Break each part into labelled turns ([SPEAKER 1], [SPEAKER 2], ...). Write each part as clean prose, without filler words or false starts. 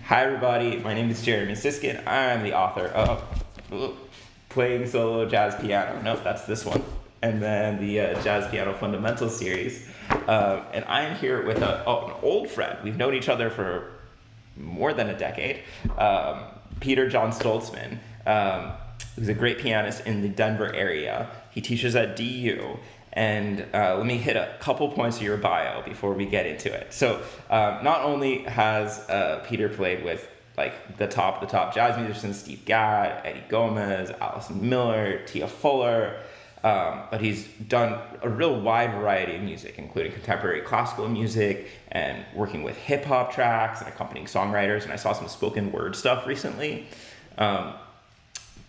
[SPEAKER 1] Hi, everybody. My name is Jeremy Siskind. I'm the author of Playing Solo Jazz Piano. Nope, that's this one. And then the Jazz Piano Fundamentals series. And I'm here with an old friend. We've known each other for more than a decade. Peter John Stoltzman, who's a great pianist in the Denver area. He teaches at DU. And let me hit a couple points of your bio before we get into it. So not only has Peter played with like the top jazz musicians, Steve Gadd, Eddie Gomez, Allison Miller, Tia Fuller, but he's done a real wide variety of music, including contemporary classical music and working with hip hop tracks and accompanying songwriters. And I saw some spoken word stuff recently.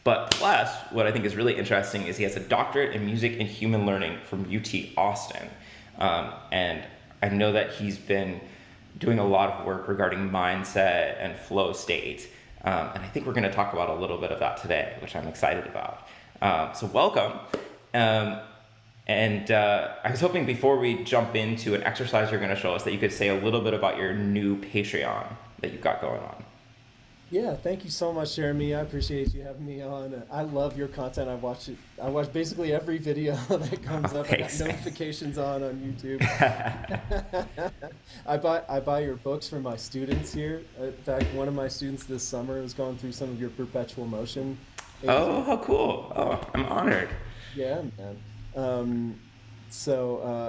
[SPEAKER 1] But plus, what I think is really interesting is he has a doctorate in music and human learning from UT Austin. And I know that he's been doing a lot of work regarding mindset and flow state. And I think we're going to talk about a little bit of that today, which I'm excited about. So welcome. I was hoping before we jump into an exercise you're going to show us that you could say a little bit about your new Patreon that you've got going on.
[SPEAKER 2] Yeah, thank you so much, Jeremy. I appreciate you having me on. I love your content. I watch it. I watch basically every video that comes up. I got
[SPEAKER 1] Thanks.
[SPEAKER 2] notifications on YouTube. I buy your books for my students here. In fact, one of my students this summer has gone through some of your perpetual motion
[SPEAKER 1] Oh,
[SPEAKER 2] exercises.
[SPEAKER 1] how cool. Oh, I'm honored.
[SPEAKER 2] Yeah, man.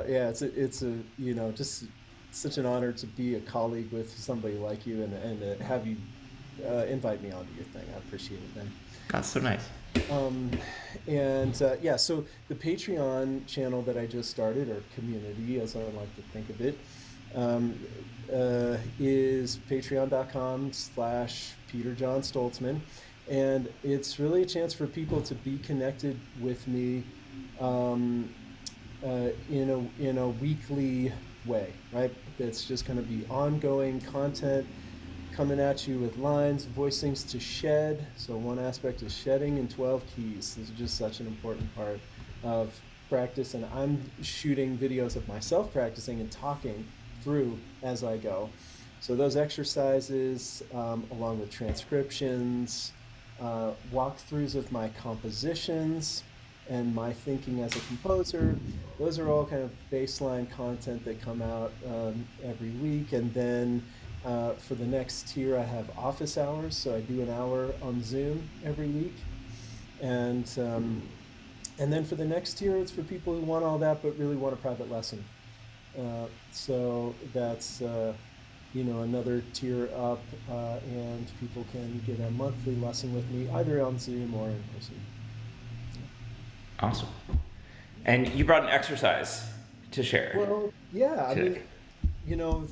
[SPEAKER 2] Yeah, it's a just such an honor to be a colleague with somebody like you and to have you invite me onto your thing. I appreciate it, man.
[SPEAKER 1] That's so nice.
[SPEAKER 2] Um, yeah, so the Patreon channel that I just started, or community as I like to think of it, um, is patreon.com/Peter John Stoltzman. And it's really a chance for people to be connected with me um, in a weekly way, right? That's just going to be ongoing content coming at you with lines, voicings to shed. So one aspect is shedding in 12 keys. This is just such an important part of practice. And I'm shooting videos of myself practicing and talking through as I go. So those exercises, along with transcriptions, walkthroughs of my compositions, and my thinking as a composer, those are all kind of baseline content that come out every week. And then for the next tier, I have office hours, so I do an hour on Zoom every week. And and then for the next tier, it's for people who want all that but really want a private lesson. So that's another tier up, and people can get a monthly lesson with me either on Zoom or in person.
[SPEAKER 1] Awesome. And you brought an exercise to share
[SPEAKER 2] Well, yeah, I mean,
[SPEAKER 1] today.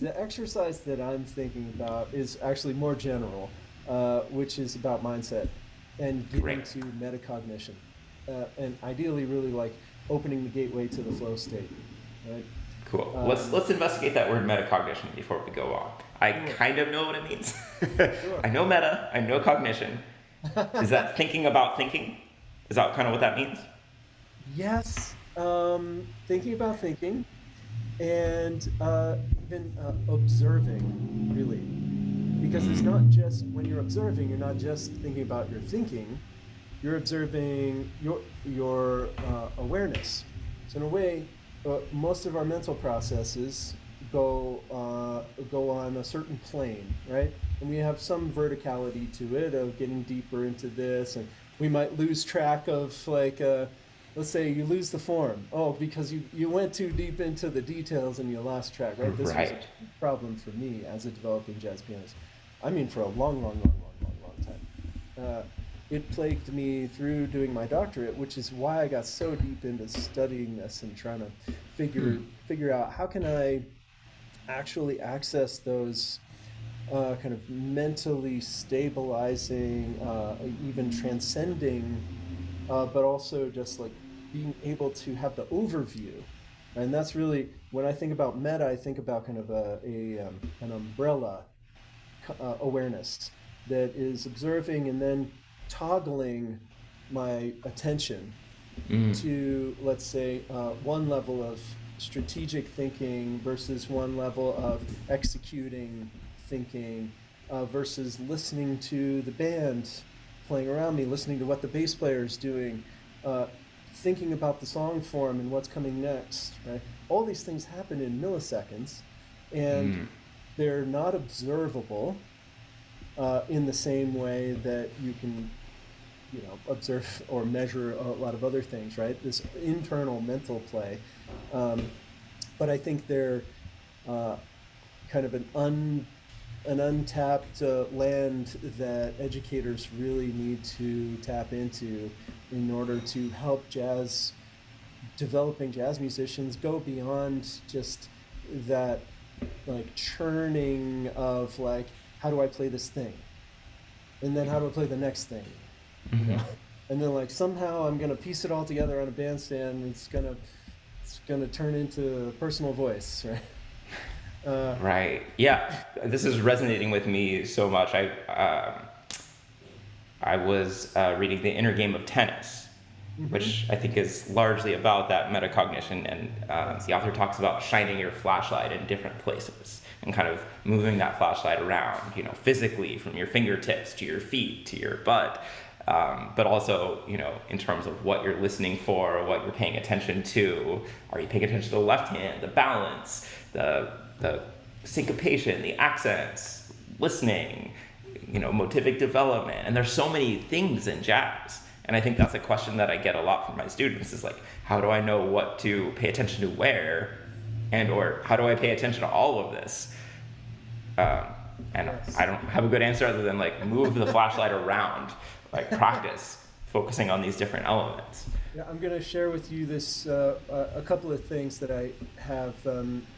[SPEAKER 2] the exercise that I'm thinking about is actually more general, which is about mindset and getting
[SPEAKER 1] Great.
[SPEAKER 2] to metacognition, and ideally, really like opening the gateway to the flow state, right?
[SPEAKER 1] Cool.
[SPEAKER 2] Um,
[SPEAKER 1] Let's investigate that word metacognition before we go on. I
[SPEAKER 2] sure,
[SPEAKER 1] kind of know what it means.
[SPEAKER 2] sure.
[SPEAKER 1] I know meta, I know cognition. Is that thinking about thinking? Is that kind of what that means?
[SPEAKER 2] Yes, thinking about thinking and even observing, really. Because it's not just when you're observing, you're not just thinking about your thinking, you're observing your awareness. So in a way, most of our mental processes go on a certain plane, right? And we have some verticality to it of getting deeper into this, and we might lose track of like let's say you lose the form. Oh, because you went too deep into the details and you lost track, right? This was a
[SPEAKER 1] Right.
[SPEAKER 2] problem for me as a developing jazz pianist. I mean, for a long, long, long, long, long, long time. It plagued me through doing my doctorate, which is why I got so deep into studying this and trying to
[SPEAKER 1] Hmm.
[SPEAKER 2] figure out how can I actually access those kind of mentally stabilizing, even transcending, but also just like being able to have the overview. And that's really when I think about meta, I think about kind of an umbrella awareness that is observing and then toggling my attention
[SPEAKER 1] Mm.
[SPEAKER 2] to, let's say, one level of strategic thinking versus one level of executing thinking versus listening to the band playing around me, listening to what the bass player is doing, uh, thinking about the song form and what's coming next, right? All these things happen in milliseconds, and
[SPEAKER 1] Mm.
[SPEAKER 2] they're not observable in the same way that you can, observe or measure a lot of other things, right? This internal mental play. Um, but I think they're uh, kind of an untapped land that educators really need to tap into in order to help developing jazz musicians go beyond just that like churning of like, how do I play this thing? And then how do I play the next thing? You know? And then like somehow I'm gonna piece it all together on a bandstand. And it's gonna turn into a personal voice, right? Uh,
[SPEAKER 1] Right. Yeah. This is resonating with me so much. I was reading The Inner Game of Tennis,
[SPEAKER 2] mhm.
[SPEAKER 1] which I think is largely about that metacognition. And
[SPEAKER 2] Yes.
[SPEAKER 1] the author talks about shining your flashlight in different places and kind of moving that flashlight around, physically from your fingertips to your feet to your butt. But also, in terms of what you're listening for, what you're paying attention to. Are you paying attention to the left hand, the balance, the syncopation, the accents, listening, motivic development, and there's so many things in jazz. And I think that's a question that I get a lot from my students is like, how do I know what to pay attention to where, and or how do I pay attention to all of this? Um, and
[SPEAKER 2] Yes.
[SPEAKER 1] I don't have a good answer other than like move the flashlight around, like practice focusing on these different elements.
[SPEAKER 2] Yeah, I'm going to share with you this a couple of things that I have.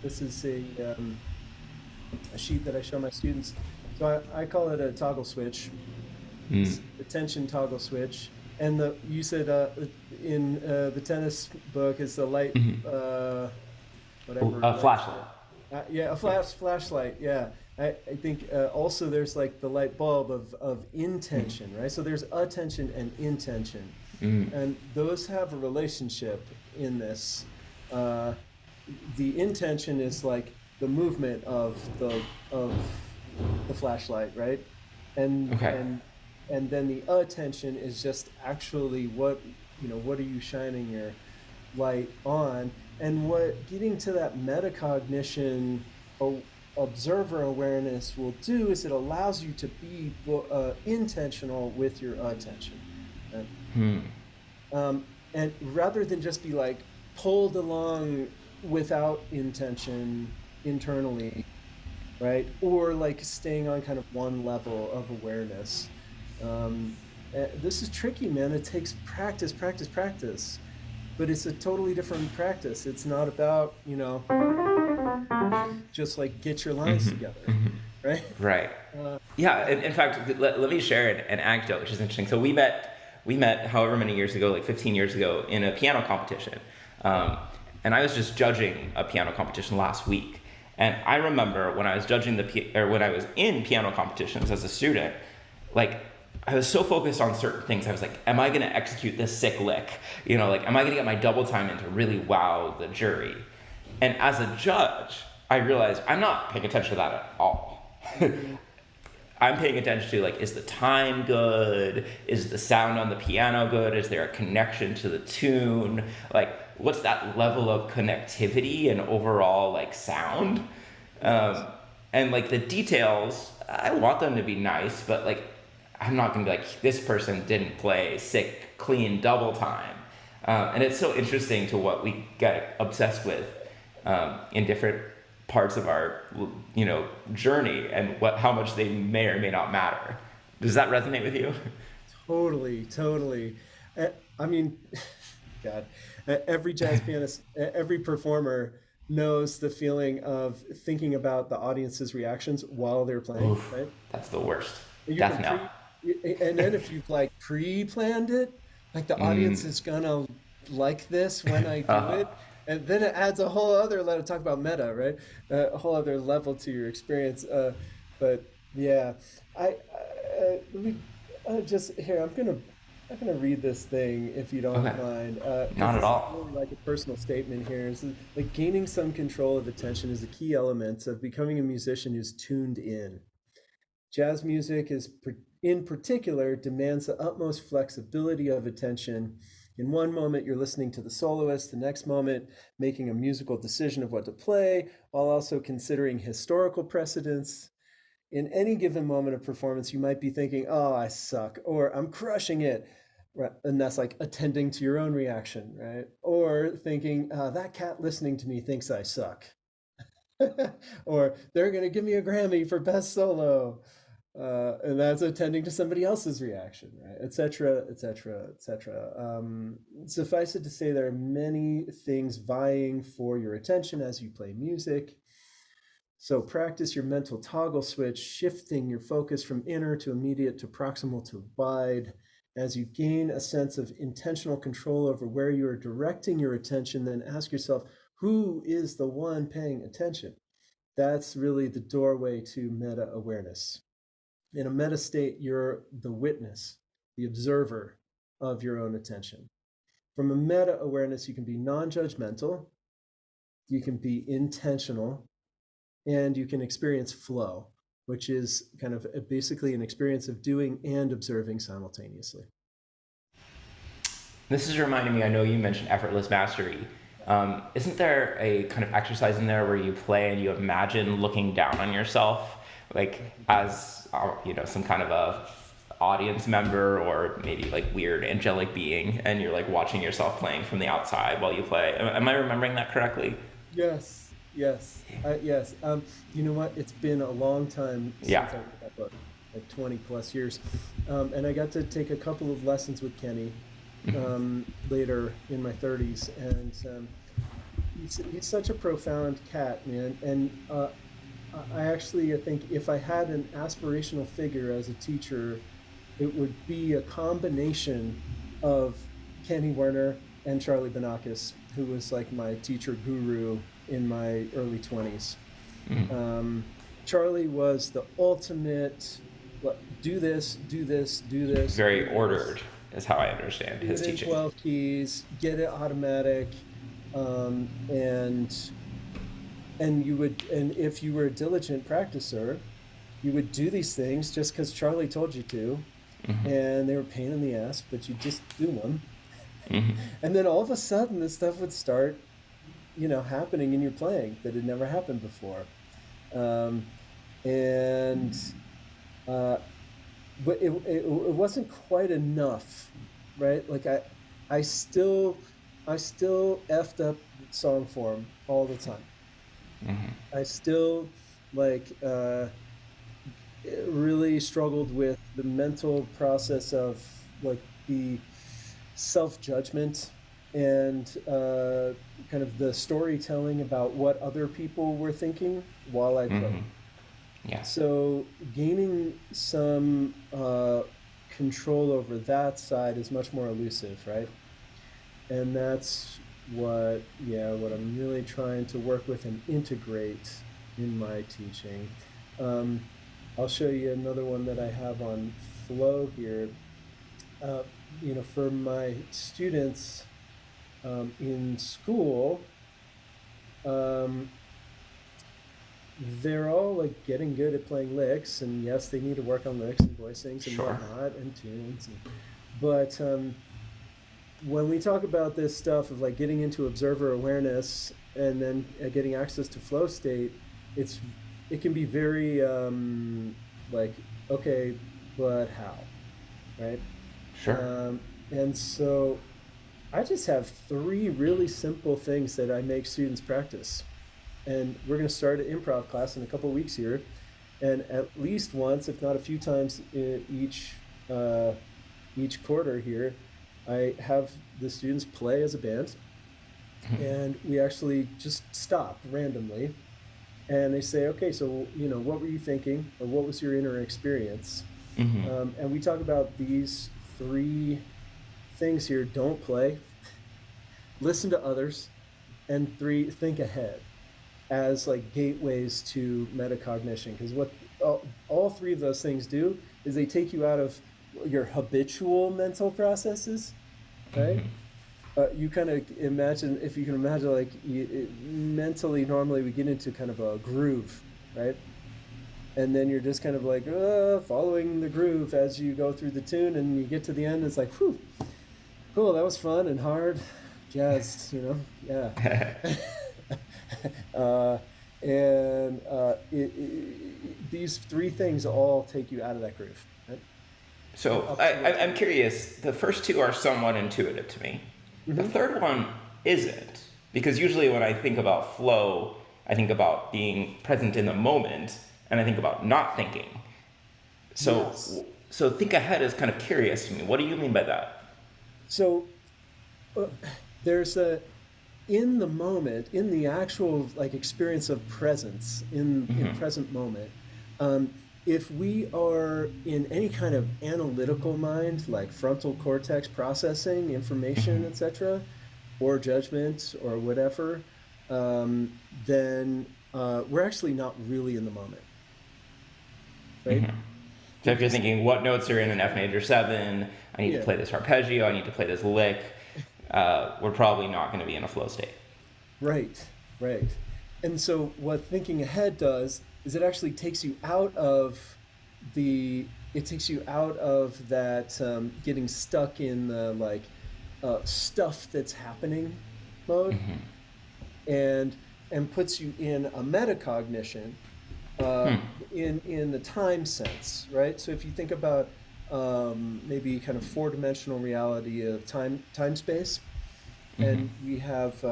[SPEAKER 2] This is a sheet that I show my students. So I call it a toggle switch.
[SPEAKER 1] Mm.
[SPEAKER 2] It's a tension toggle switch. And the you said in the tennis book is the light, whatever
[SPEAKER 1] A
[SPEAKER 2] light.
[SPEAKER 1] flashlight.
[SPEAKER 2] Yeah, a flashlight. Yeah, I think also there's like the light bulb of intention, right? So there's attention and intention,
[SPEAKER 1] Mm.
[SPEAKER 2] and those have a relationship in this. Uh, the intention is like the movement of the flashlight, right? And
[SPEAKER 1] Okay.
[SPEAKER 2] and and then the attention is just actually what are you shining your light on, and what getting to that metacognition observer awareness will do is it allows you to be intentional with your attention, right?
[SPEAKER 1] Hmm.
[SPEAKER 2] And rather than just be like pulled along without intention internally, right? Or like staying on kind of one level of awareness. This is tricky, man. It takes practice, practice, practice. But it's a totally different practice. It's not about, just like get your lines together, right?
[SPEAKER 1] Right.
[SPEAKER 2] Uh,
[SPEAKER 1] Yeah. In fact, let me share an anecdote, which is interesting. So we met however many years ago, like 15 years ago, in a piano competition, um, and I was just judging a piano competition last week. And I remember when I was judging or when I was in piano competitions as a student, like I was so focused on certain things. I was like, am I going to execute this sick lick? Like, am I going to get my double time in to really wow the jury? And as a judge, I realized I'm not paying attention to that at all.
[SPEAKER 2] mhm.
[SPEAKER 1] I'm paying attention to like, is the time good? Is the sound on the piano good? Is there a connection to the tune? Like, what's that level of connectivity and overall like sound?
[SPEAKER 2] Yes.
[SPEAKER 1] Um, and like the details, I want them to be nice, but like, I'm not gonna be like, this person didn't play sick, clean double time. And it's so interesting to what we get obsessed with in different parts of our journey and how much they may or may not matter. Does that resonate with you?
[SPEAKER 2] Totally, totally. Uh, I mean, God, every jazz pianist, every performer knows the feeling of thinking about the audience's reactions while they're playing,
[SPEAKER 1] Oof,
[SPEAKER 2] right?
[SPEAKER 1] that's the worst.
[SPEAKER 2] You
[SPEAKER 1] Death
[SPEAKER 2] can
[SPEAKER 1] knell.
[SPEAKER 2] and then if you've like pre-planned it, like the audience
[SPEAKER 1] Mm.
[SPEAKER 2] is gonna like this when I do
[SPEAKER 1] Uh-huh.
[SPEAKER 2] it, and then it adds a whole other level. Talk about meta, right? A whole other level to your experience. But yeah, let me just here. I'm gonna read this thing if you don't
[SPEAKER 1] Okay.
[SPEAKER 2] mind, because
[SPEAKER 1] Not at
[SPEAKER 2] this is
[SPEAKER 1] all.
[SPEAKER 2] really like a personal statement here. This is like gaining some control of attention is a key element of becoming a musician who's tuned in. Jazz music in particular, demands the utmost flexibility of attention. In one moment, you're listening to the soloist, the next moment, making a musical decision of what to play, while also considering historical precedents. In any given moment of performance, you might be thinking, oh, I suck, or I'm crushing it. Right? And that's like attending to your own reaction, right? Or thinking, that cat listening to me thinks I suck. Or they're going to give me a Grammy for best solo. And that's attending to somebody else's reaction, right? Et cetera, et cetera, et cetera. Suffice it to say, there are many things vying for your attention as you play music. So practice your mental toggle switch, shifting your focus from inner to immediate to proximal to wide. As you gain a sense of intentional control over where you are directing your attention, then ask yourself, who is the one paying attention? That's really the doorway to meta awareness. In a meta state, you're the witness, the observer of your own attention. From a meta awareness, you can be non-judgmental, you can be intentional, and you can experience flow, which is kind of basically an experience of doing and observing simultaneously.
[SPEAKER 1] This is reminding me, I know you mentioned effortless mastery. Isn't there a kind of exercise in there where you play and you imagine looking down on yourself, like as some kind of a audience member or maybe like weird angelic being, and you're like watching yourself playing from the outside while you play? Am I remembering that correctly?
[SPEAKER 2] Yes, yes, yes. You know what? It's been a long time since
[SPEAKER 1] Yeah.
[SPEAKER 2] I read that book, like 20 plus years. And I got to take a couple of lessons with Kenny later in my 30s. And he's such a profound cat, man. And I think if I had an aspirational figure as a teacher, it would be a combination of Kenny Werner and Charlie Banakis, who was like my teacher guru in my early 20s. Charlie was the ultimate, do this, do this, do this.
[SPEAKER 1] Very ordered is how I understand
[SPEAKER 2] Do
[SPEAKER 1] his
[SPEAKER 2] it in
[SPEAKER 1] teaching.
[SPEAKER 2] 12 keys, get it automatic, and if you were a diligent practicer, you would do these things just because Charlie told you to, and they were a pain in the ass, but you just do them. And then all of a sudden, this stuff would start, happening in your playing that had never happened before. And but it wasn't quite enough, right? Like I still effed up song form all the time. I still like really struggled with the mental process of like the self-judgment and kind of the storytelling about what other people were thinking while I played.
[SPEAKER 1] Yeah.
[SPEAKER 2] So gaining some control over that side is much more elusive, right? And that's what I'm really trying to work with and integrate in my teaching. I'll show you another one that I have on flow here. For my students in school, they're all like getting good at playing licks, and yes, they need to work on licks and voicings and
[SPEAKER 1] Sure.
[SPEAKER 2] whatnot and tunes. But when we talk about this stuff of like getting into observer awareness and then getting access to flow state, it can be very like, okay, but how, right?
[SPEAKER 1] Sure.
[SPEAKER 2] And so I just have 3 really simple things that I make students practice. And we're going to start an improv class in a couple of weeks here. And at least once, if not a few times each quarter here, I have the students play as a band. And we actually just stop randomly. And they say, okay, so, what were you thinking? Or what was your inner experience? And we talk about these 3 things here. Don't play, listen to others, and 3, think ahead, as like gateways to metacognition. Because what all 3 of those things do is they take you out of your habitual mental processes, right? You kind of imagine, if you can imagine, like mentally, normally we get into kind of a groove, right? and then you're just kind of like following the groove as you go through the tune, and you get to the end. It's like, whew, cool, that was fun and hard, jazz, yeah. uh, and these three things all take you out of that groove, right? And
[SPEAKER 1] So
[SPEAKER 2] up towards
[SPEAKER 1] I'm
[SPEAKER 2] the.
[SPEAKER 1] curious. The first two are somewhat intuitive to me. The
[SPEAKER 2] Hmm.
[SPEAKER 1] third one isn't, because usually when I think about flow, I think about being present in the moment, and I think about not thinking. So
[SPEAKER 2] Yes.
[SPEAKER 1] so think ahead is kind of curious to me. What do you mean by that?
[SPEAKER 2] So uh, there's a in the moment, in the actual like experience of presence in
[SPEAKER 1] Hmm.
[SPEAKER 2] present moment. Um, if we are in any kind of analytical mind, like frontal cortex processing information,
[SPEAKER 1] Hmm.
[SPEAKER 2] etc., or judgment or whatever, then we're actually not really in the moment, right?
[SPEAKER 1] Hmm. So if you're
[SPEAKER 2] Because
[SPEAKER 1] thinking what notes are in an F major seven, I need to
[SPEAKER 2] yeah,
[SPEAKER 1] play this arpeggio, I need to play this lick, we're probably not going to be in a flow state.
[SPEAKER 2] right, right. And so what thinking ahead does is it actually takes you out of it takes you out of that getting stuck in the like stuff that's happening mode, and puts you in a metacognition uh, in the time sense, right? So if you think about maybe kind of four-dimensional reality of time space, and we have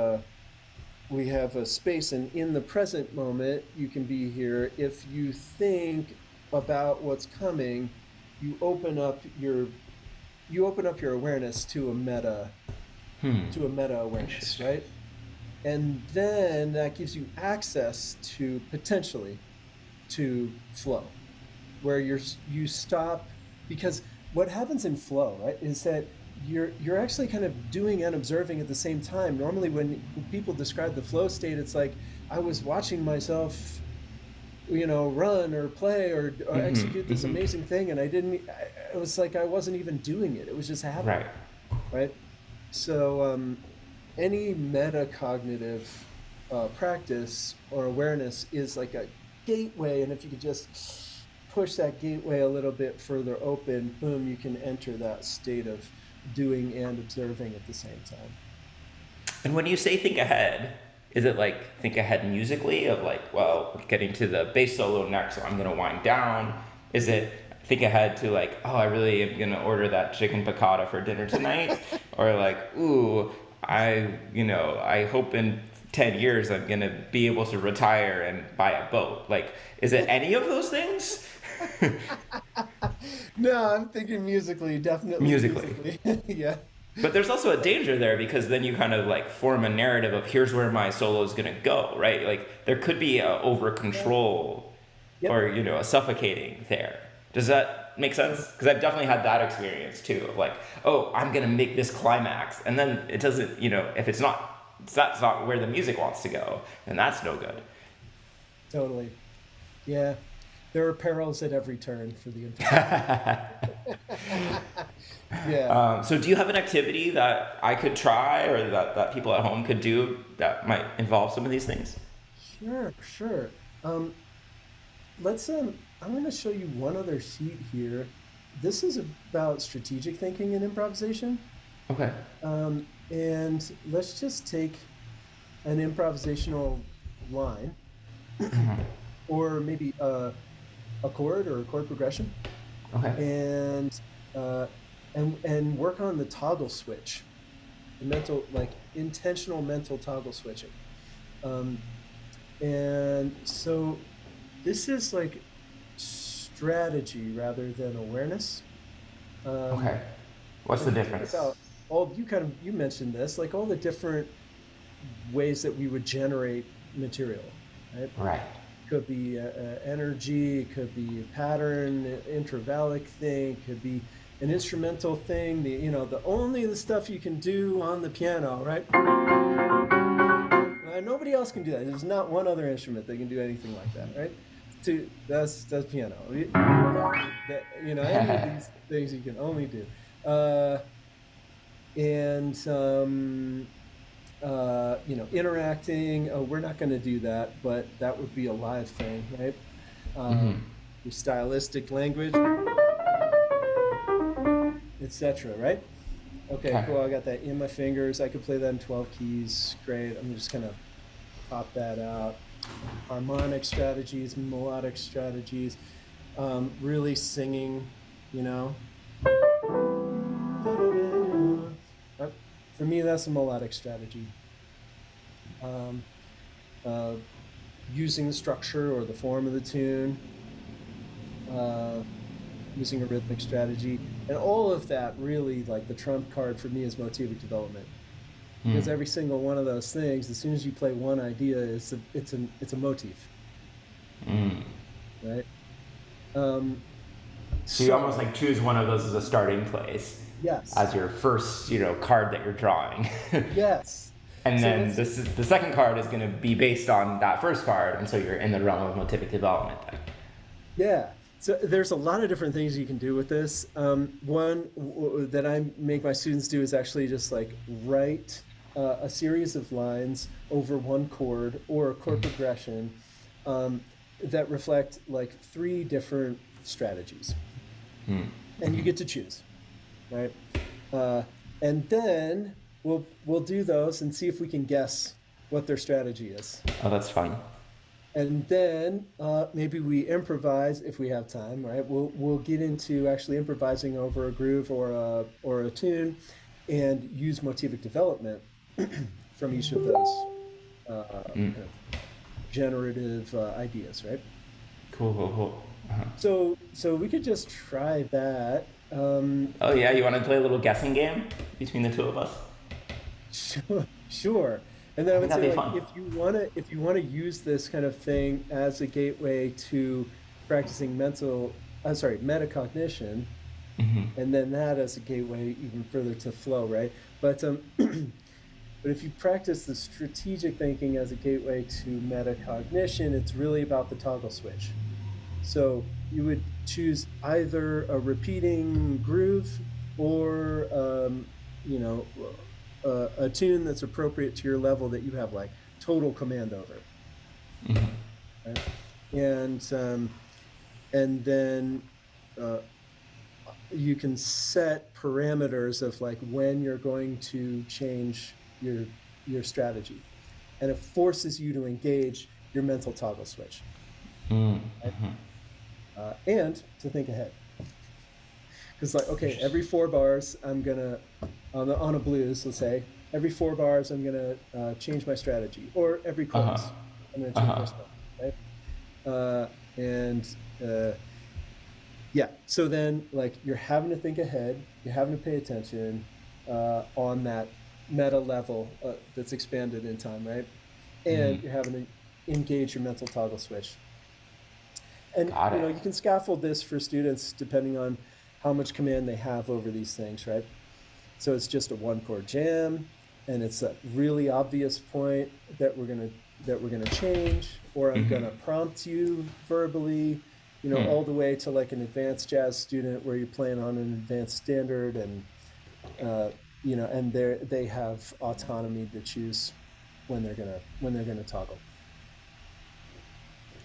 [SPEAKER 2] a space, and in the present moment you can be here. If you think about what's coming, you open up your awareness to a meta awareness,
[SPEAKER 1] Interesting.
[SPEAKER 2] right? And then that gives you access to potentially to flow, where you stop. Because what happens in flow, right, is that you're actually kind of doing and observing at the same time. Normally when people describe the flow state, it's like I was watching myself, run or play or execute this amazing thing, and I didn't. It was like I wasn't even doing it. It was just happening,
[SPEAKER 1] Right.
[SPEAKER 2] right? So any metacognitive practice or awareness is like a gateway, and if you could just push that gateway a little bit further open, boom, you can enter that state of doing and observing at the same time.
[SPEAKER 1] And when you say think ahead, is it like think ahead musically of like, well, getting to the bass solo next, so I'm gonna wind down? Is it think ahead to like, oh, I really am gonna order that chicken piccata for dinner tonight? Or like, ooh, I hope in 10 years I'm gonna be able to retire and buy a boat. Like, is it any of those things?
[SPEAKER 2] No, I'm thinking musically, definitely
[SPEAKER 1] Musically.
[SPEAKER 2] musically. Yeah.
[SPEAKER 1] But there's also a danger there because then you kind of like form a narrative of here's where my solo is gonna go, right? Like there could be a over
[SPEAKER 2] Yeah.
[SPEAKER 1] control
[SPEAKER 2] Yep.
[SPEAKER 1] or a suffocating there. Does that make sense? Because I've definitely had that experience too of like, oh, I'm gonna make this climax, and then it doesn't, if if that's not where the music wants to go, then that's no good.
[SPEAKER 2] Totally. Yeah. There are perils at every turn for the intelligent. Yeah.
[SPEAKER 1] So do you have an activity that I could try or that people at home could do that might involve some of these things?
[SPEAKER 2] Sure, sure. Um, let's I'm going to show you one other sheet here. This is about strategic thinking and improvisation.
[SPEAKER 1] Okay.
[SPEAKER 2] And let's just take an improvisational line, or maybe a chord or a chord progression,
[SPEAKER 1] Okay.
[SPEAKER 2] and uh, and work on the toggle switch, the mental, like intentional mental toggle switching. Um, and so this is like strategy rather than awareness. Um,
[SPEAKER 1] Okay. What's the
[SPEAKER 2] and you think
[SPEAKER 1] difference?
[SPEAKER 2] about you mentioned this, like all the different ways that we would generate material, right?
[SPEAKER 1] Right.
[SPEAKER 2] Could be energy, it could be a pattern, intravalic thing, could be an instrumental thing. The only the stuff you can do on the piano, right? Nobody else can do that. There's not one other instrument that can do anything like that, right? That's piano. Any of these things you can only do. Uh, and interacting. Oh, we're not going to do that, but that would be a live thing, right? your stylistic language, etc. Right? Okay,
[SPEAKER 1] Okay.
[SPEAKER 2] cool. I got that in my fingers. I could play that in 12 keys. Great. I'm just gonna pop that out. Harmonic strategies, melodic strategies, really singing, you know. Uh, For me, that's a melodic strategy. Um, uh, Using the structure or the form of the tune, uh, using a rhythmic strategy, and all of that really, like, the trump card for me is motivic development.
[SPEAKER 1] Hmm.
[SPEAKER 2] Because every single one of those things, as soon as you play one idea, it's a motif,
[SPEAKER 1] Hmm.
[SPEAKER 2] right? Um,
[SPEAKER 1] So you almost
[SPEAKER 2] so
[SPEAKER 1] like choose one of those as a starting place,
[SPEAKER 2] yes,
[SPEAKER 1] as your first, card that you're drawing.
[SPEAKER 2] yes.
[SPEAKER 1] And
[SPEAKER 2] So
[SPEAKER 1] then
[SPEAKER 2] let's
[SPEAKER 1] this is, the second card is going to be based on that first card, and so you're in the realm of motivic development then.
[SPEAKER 2] Yeah. So there's a lot of different things you can do with this. That I make my students do is actually just like write a series of lines over one chord or a chord progression, um, that reflect like three different strategies, and you get to choose, right? Uh, and then we'll do those and see if we can guess what their strategy is.
[SPEAKER 1] Oh, that's fun.
[SPEAKER 2] And then maybe we improvise if we have time, right? We'll get into actually improvising over a groove or a tune, and use motivic development from each of those kind of generative ideas, right?
[SPEAKER 1] Cool, cool, cool. Uh-huh.
[SPEAKER 2] So we could just try that.
[SPEAKER 1] Oh yeah, you want to play a little guessing game between the two of us?
[SPEAKER 2] Sure, sure. And then
[SPEAKER 1] I
[SPEAKER 2] I
[SPEAKER 1] think
[SPEAKER 2] would say,
[SPEAKER 1] that'd be
[SPEAKER 2] like,
[SPEAKER 1] fun.
[SPEAKER 2] if you wanna use this kind of thing as a gateway to practicing metacognition, and then that as a gateway even further to flow, right? But but if you practice the strategic thinking as a gateway to metacognition, it's really about the toggle switch. So you would choose either a repeating groove or you know a tune that's appropriate to your level that you have like total command over, right? And and then uh, you can set parameters of like when you're going to change your strategy, and it forces you to engage your mental toggle switch, right? And to think ahead. Because like, okay, every 4 bars I'm gonna on a blues, let's say, every 4 bars I'm gonna change my strategy, or every
[SPEAKER 1] Uh huh.
[SPEAKER 2] chorus I'm gonna
[SPEAKER 1] Uh
[SPEAKER 2] change my
[SPEAKER 1] huh.
[SPEAKER 2] strategy, right? And yeah, so then like you're having to think ahead, you're having to pay attention on that meta level that's expanded in time, right? And you're having to engage your mental toggle switch. And
[SPEAKER 1] Got it.
[SPEAKER 2] you can scaffold this for students depending on how much command they have over these things, right? So it's just a one chord jam, and it's a really obvious point that we're gonna change, or I'm gonna prompt you verbally, all the way to like an advanced jazz student where you're playing on an advanced standard, and uh, and they have autonomy to choose when they're gonna toggle.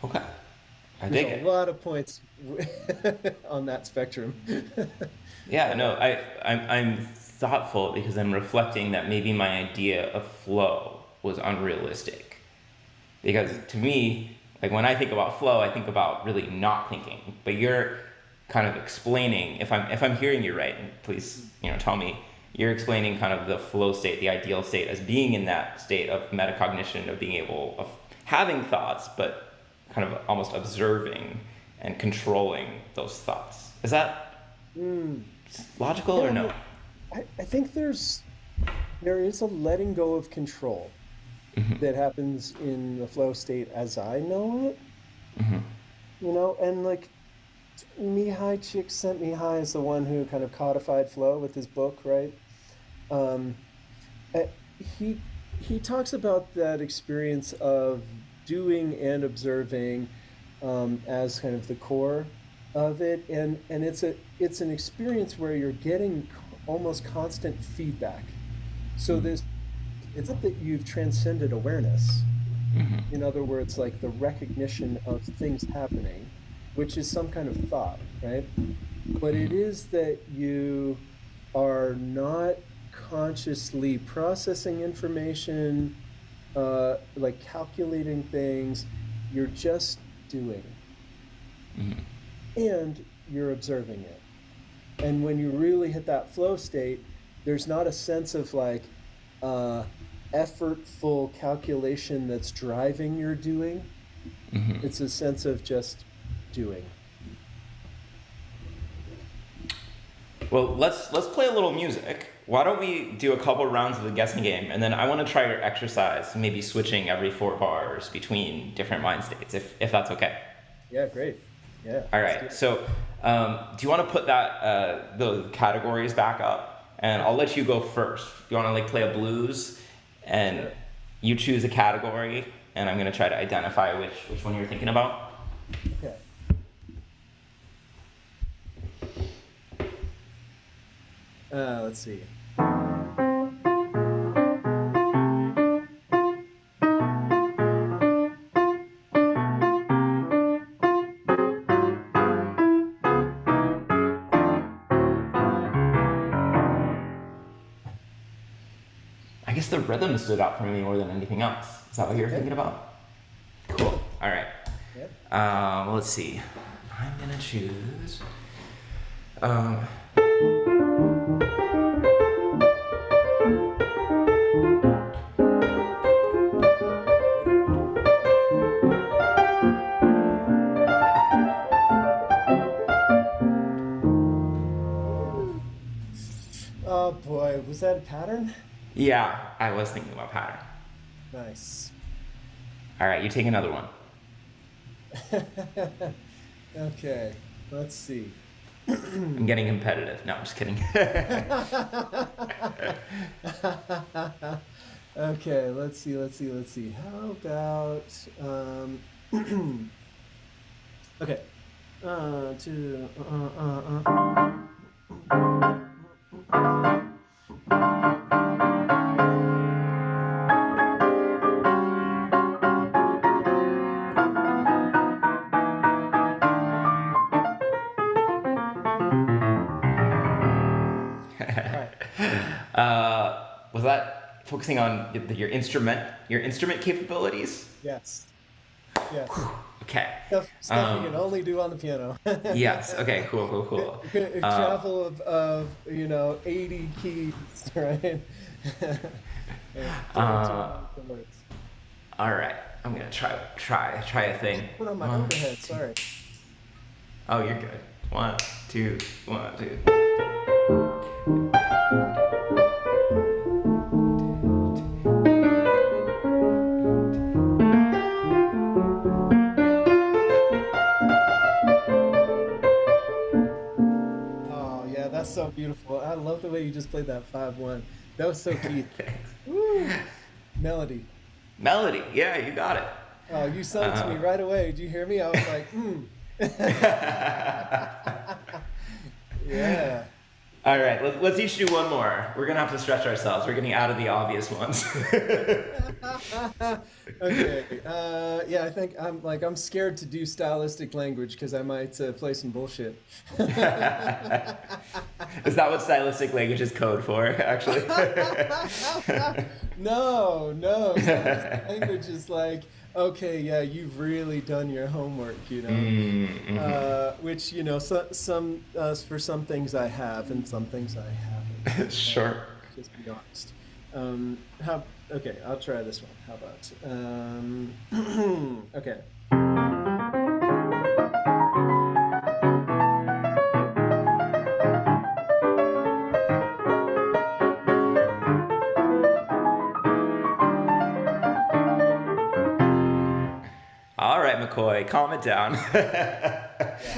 [SPEAKER 1] Okay. I
[SPEAKER 2] There's
[SPEAKER 1] dig
[SPEAKER 2] a
[SPEAKER 1] it.
[SPEAKER 2] lot of points on that spectrum.
[SPEAKER 1] Yeah, no, I'm thoughtful because I'm reflecting that maybe my idea of flow was unrealistic. Because to me, like when I think about flow, I think about really not thinking. But you're kind of explaining, if I'm hearing you right, and please, tell me, you're explaining kind of the flow state, the ideal state, as being in that state of metacognition, of being able of having thoughts, but kind of almost observing and controlling those thoughts. Is that
[SPEAKER 2] Mm.
[SPEAKER 1] logical
[SPEAKER 2] Yeah,
[SPEAKER 1] or
[SPEAKER 2] I
[SPEAKER 1] no?
[SPEAKER 2] mean, I think there is a letting go of control that happens in the flow state as I know it, and like Mihai Csikszentmihalyi is the one who kind of codified flow with his book, right? Um, uh, he he talks about that experience of doing and observing as kind of the core of it, and it's an experience where you're getting almost constant feedback. So this it's not that you've transcended awareness. In other words, like the recognition of things happening, which is some kind of thought, right? But it is that you are not consciously processing information, like calculating things. You're just doing,
[SPEAKER 1] Mhm.
[SPEAKER 2] and you're observing it. And when you really hit that flow state, there's not a sense of like uh, effortful calculation that's driving your doing.
[SPEAKER 1] Mhm.
[SPEAKER 2] It's a sense of just doing.
[SPEAKER 1] Well, let's play a little music. Why don't we do a couple rounds of the guessing game, and then I want to try your exercise, maybe switching every 4 bars between different mind states, if that's okay.
[SPEAKER 2] Yeah, great. Yeah,
[SPEAKER 1] All
[SPEAKER 2] let's do
[SPEAKER 1] right.
[SPEAKER 2] it.
[SPEAKER 1] So, do you want to put that the categories back up, and I'll let you go first. You want to like play a blues, and
[SPEAKER 2] Sure.
[SPEAKER 1] you choose a category, and I'm gonna try to identify which one you're thinking about.
[SPEAKER 2] Okay. Let's see.
[SPEAKER 1] I guess the rhythm stood out for me more than anything else. Is that what you're
[SPEAKER 2] Okay.
[SPEAKER 1] thinking about? Cool. All right.
[SPEAKER 2] Yep.
[SPEAKER 1] Let's see. I'm gonna choose. Um,
[SPEAKER 2] Oh boy, was that a pattern?
[SPEAKER 1] yeah, I was thinking about pattern.
[SPEAKER 2] Nice.
[SPEAKER 1] All right, you take another one.
[SPEAKER 2] Okay, let's see.
[SPEAKER 1] I'm getting competitive. No, I'm just kidding.
[SPEAKER 2] Okay, let's see. How about okay. To All right.
[SPEAKER 1] Was that focusing on your instrument capabilities?
[SPEAKER 2] Yes. Yes.
[SPEAKER 1] Okay.
[SPEAKER 2] Stuff you can only do on the piano.
[SPEAKER 1] Yes. Okay. Cool. Cool. Cool.
[SPEAKER 2] A travel of 80 keys, right? Yeah,
[SPEAKER 1] Uh,
[SPEAKER 2] two words.
[SPEAKER 1] all right. I'm gonna try a thing.
[SPEAKER 2] Put on my
[SPEAKER 1] One,
[SPEAKER 2] overhead.
[SPEAKER 1] two.
[SPEAKER 2] Sorry.
[SPEAKER 1] Oh, you're good. One, two, one, two.
[SPEAKER 2] Oh yeah, that's so beautiful. I love the way you just played that 5-1. That was so Keith.
[SPEAKER 1] Thanks.
[SPEAKER 2] Woo! Melody.
[SPEAKER 1] Melody. Yeah, you got it.
[SPEAKER 2] Oh, you sung to me
[SPEAKER 1] Uh,
[SPEAKER 2] right away. Did you hear me? I was like, Yeah.
[SPEAKER 1] all right. Let's each do one more. We're gonna have to stretch ourselves. We're getting out of the obvious ones.
[SPEAKER 2] Okay. Yeah, I think I'm scared to do stylistic language because I might play some bullshit.
[SPEAKER 1] Is that what stylistic language is code for, actually?
[SPEAKER 2] No, no. Stylistic language is like, okay, yeah, you've really done your homework, you know. Which some for some things I have, and some things I haven't.
[SPEAKER 1] Sure.
[SPEAKER 2] Just be honest. How? Okay, I'll try this one. How about? Okay.
[SPEAKER 1] All right, McCoy, calm it down.
[SPEAKER 2] Yeah.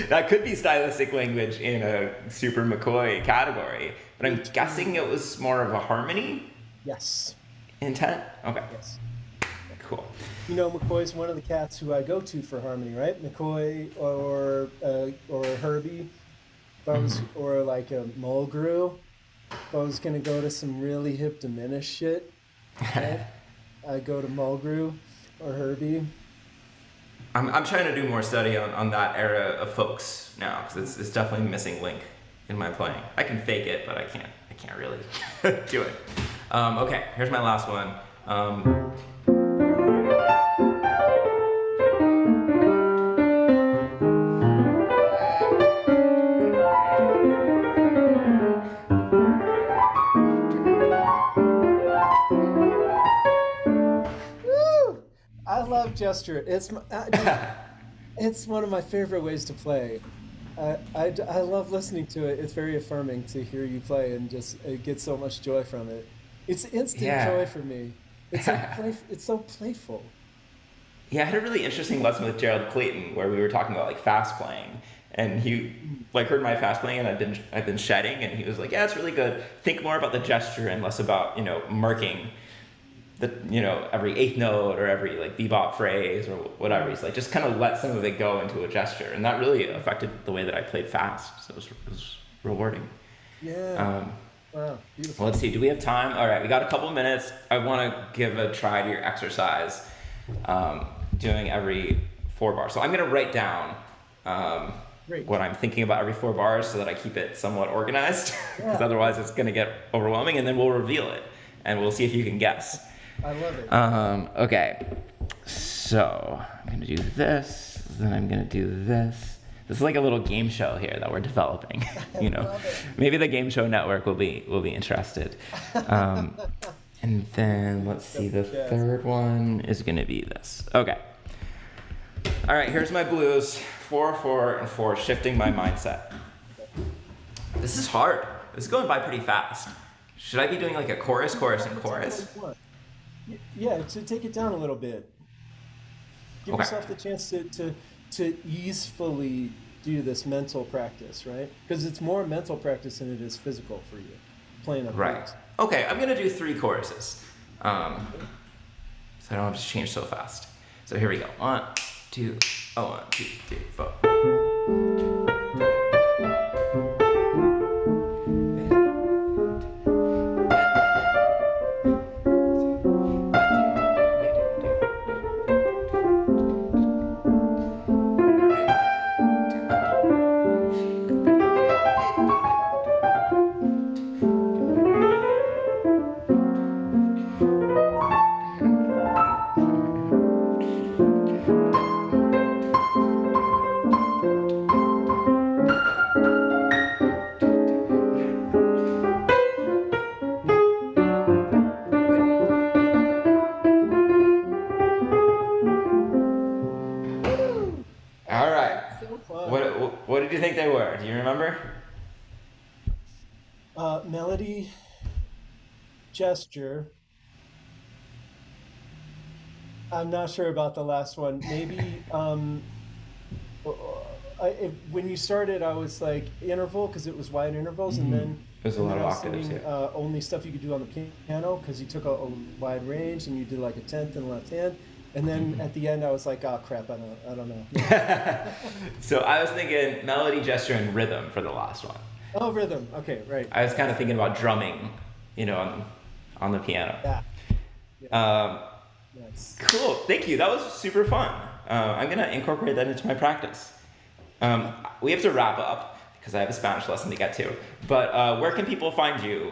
[SPEAKER 1] That could be stylistic language in a Super McCoy category, but I'm guessing it was more of a harmony
[SPEAKER 2] Yes.
[SPEAKER 1] intent. Okay,
[SPEAKER 2] Yes.
[SPEAKER 1] cool.
[SPEAKER 2] McCoy's one of the cats who I go to for harmony, right? McCoy or Herbie, if I was, or like a Mulgrew. If I was gonna go to some really hip diminished shit, right? I go to Mulgrew or Herbie.
[SPEAKER 1] I'm trying to do more study on that era of folks now, because it's definitely a missing link in my playing. I can fake it, but I can't really do it. Okay, here's my last one.
[SPEAKER 2] Woo! I love gesture. It's one of my favorite ways to play. I love listening to it. It's very affirming to hear you play and just get so much joy from it. It's instant
[SPEAKER 1] Yeah.
[SPEAKER 2] joy for me. It's like it's so playful.
[SPEAKER 1] Yeah, I had a really interesting lesson with Gerald Clayton where we were talking about like fast playing, and he like heard my fast playing, and I've been shedding, and he was like, "Yeah, it's really good. Think more about the gesture and less about marking the every eighth note or every like bebop phrase or whatever." He's like, just kind of let some of it go into a gesture, and that really affected the way that I played fast. So it was rewarding.
[SPEAKER 2] Yeah.
[SPEAKER 1] Um,
[SPEAKER 2] Wow.
[SPEAKER 1] well,
[SPEAKER 2] Beautiful.
[SPEAKER 1] let's see. Do we have time? All right, we got a couple minutes. I want to give a try to your exercise, doing every 4 bars. So I'm going to write down
[SPEAKER 2] Great.
[SPEAKER 1] what I'm thinking about every 4 bars so that I keep it somewhat organized, because
[SPEAKER 2] Yeah.
[SPEAKER 1] otherwise it's going to get overwhelming, and then we'll reveal it, and we'll see if you can guess.
[SPEAKER 2] I love it.
[SPEAKER 1] Okay, so I'm going to do this, then I'm going to do this. This is like a little game show here that we're developing.
[SPEAKER 2] Love it.
[SPEAKER 1] Maybe the Game Show Network will be interested. And then let's see, the
[SPEAKER 2] Yes.
[SPEAKER 1] third one is going to be this. Okay. All right, here's my blues. 4, 4, and 4, shifting my mindset. This is hard. This is going by pretty fast. Should I be doing like a chorus, chorus, and chorus?
[SPEAKER 2] Yeah, to take it down a little bit. Give
[SPEAKER 1] Okay.
[SPEAKER 2] yourself the chance to easefully do this mental practice, right? Because it's more mental practice than it is physical for you, playing a
[SPEAKER 1] Right.
[SPEAKER 2] blues.
[SPEAKER 1] Okay, I'm gonna do 3 choruses. So I don't have to change so fast. So here we go. 1, 2, 1, 2, 3, 4.
[SPEAKER 2] Woo!
[SPEAKER 1] All right.
[SPEAKER 2] So fun.
[SPEAKER 1] What did you think they were? Do you remember?
[SPEAKER 2] Melody, gesture. I'm not sure about the last one. Maybe when you started, I was like interval because it was wide intervals,
[SPEAKER 1] There's a
[SPEAKER 2] and
[SPEAKER 1] lot
[SPEAKER 2] then
[SPEAKER 1] of
[SPEAKER 2] I was
[SPEAKER 1] octaves
[SPEAKER 2] singing
[SPEAKER 1] here.
[SPEAKER 2] only stuff you could do on the piano because you took a wide range and you did like a tenth in the left hand, and then at the end I was like, oh crap, I don't know.
[SPEAKER 1] So I was thinking melody, gesture, and rhythm for the last one.
[SPEAKER 2] Oh, rhythm. Okay, right.
[SPEAKER 1] I was kind of thinking about drumming, on the piano.
[SPEAKER 2] Yeah. Yeah.
[SPEAKER 1] Um,
[SPEAKER 2] Nice.
[SPEAKER 1] Cool. Thank you. That was super fun. I'm going to incorporate that into my practice. We have to wrap up because I have a Spanish lesson to get to. But where can people find you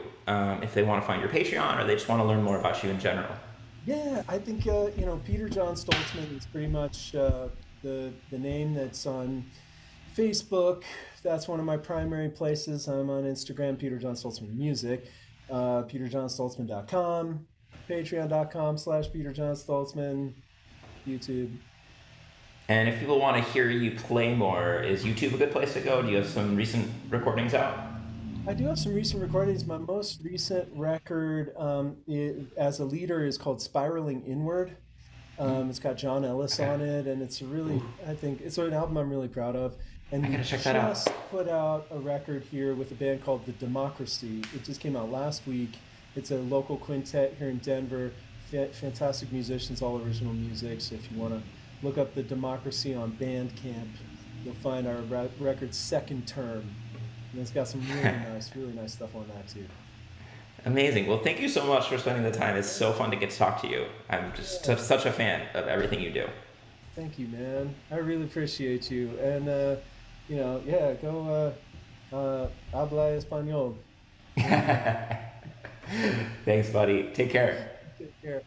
[SPEAKER 1] if they want to find your Patreon or they just want to learn more about you in general?
[SPEAKER 2] Yeah, I think Peter John Stoltzman is pretty much the name that's on Facebook. That's one of my primary places. I'm on Instagram, Peter John Stoltzman Music, peterjohnstoltzman.com, patreon.com/Peter John Stoltzman, YouTube.
[SPEAKER 1] And if people want to hear you play more, is YouTube a good place to go? Do you have some recent recordings out?
[SPEAKER 2] I do have some recent recordings. My most recent record as a leader is called Spiraling Inward. It's got John Ellis
[SPEAKER 1] Okay.
[SPEAKER 2] on it, and it's really, I think, it's an album I'm really proud of. And
[SPEAKER 1] I
[SPEAKER 2] we
[SPEAKER 1] gotta check that out.
[SPEAKER 2] just put out a record here with a band called The Democracy. It just came out last week. It's a local quintet here in Denver. Fantastic musicians, all original music. So if you want to look up The Democracy on Bandcamp, you'll find our record Second Term. And it's got some really nice stuff on that too.
[SPEAKER 1] Amazing. Well, thank you so much for spending the time. It's so fun to get to talk to you. I'm just such a fan of everything you do.
[SPEAKER 2] Thank you, man. I really appreciate you. And yeah, go habla español.
[SPEAKER 1] Thanks, buddy. Take care.
[SPEAKER 2] Take care.